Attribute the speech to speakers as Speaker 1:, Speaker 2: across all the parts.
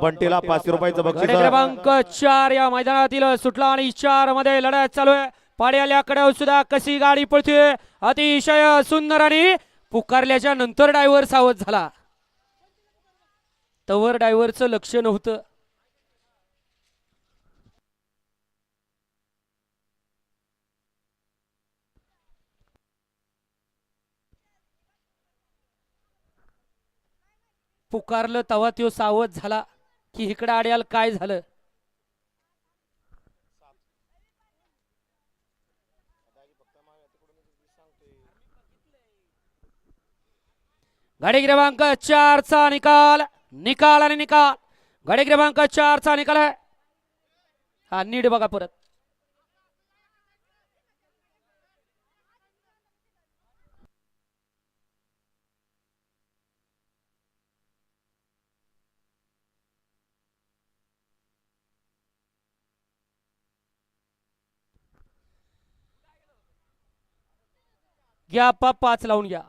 Speaker 1: बंटीला 500 रुपयाचं बक्षीस
Speaker 2: क्रमांक 4 या मैदानातील सुटला आणि 4 मध्ये लढत चालू आहे. पाड्याल्याकडे सुद्धा कशी गाडी पळते, अतिशय सुंदर आणि पुकारल्याच्या नंतर ड्रायव्हर सावध झाला. तवर ड्रायव्हरचं लक्ष नव्हतं. पुकारलं तेव्हा तो सावध झाला की इकडे आड्याल काय झालं. गाडी क्रमांक 4 चा निकाल आणि निकाल. गाडी क्रमांक 4 चा निकाल आहे. हा नीट बघा परत. घ्या 5 लावून घ्या.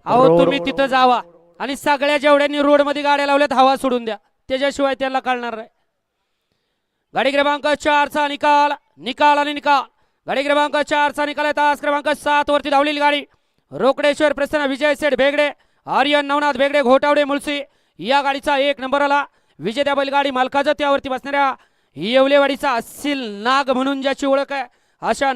Speaker 2: अहो तुम्ही तिथं जावा आणि सगळ्या जेवढ्यांनी रोड मध्ये गाड्या लावल्यात हवा सोडून द्या, त्याच्याशिवाय त्यांना कळणार नाही. गाडी क्रमांक 4 चा निकाल आणि निकाल. गाडी क्रमांक 4 चा निकाल आहे. तास क्रमांक 7 वरती धावलेली गाडी रोकडेश्वर प्रसन्न विजय सेठ भेगडे, आर्यन नवनाथ भेगडे, घोटावडे मुळशी या गाडीचा 1 नंबर आला. विजेत्या बैलगाडी मालकाचं त्यावरती बसणाऱ्या येवलेवाडीचा असील नाग म्हणून ज्याची ओळख आहे अशा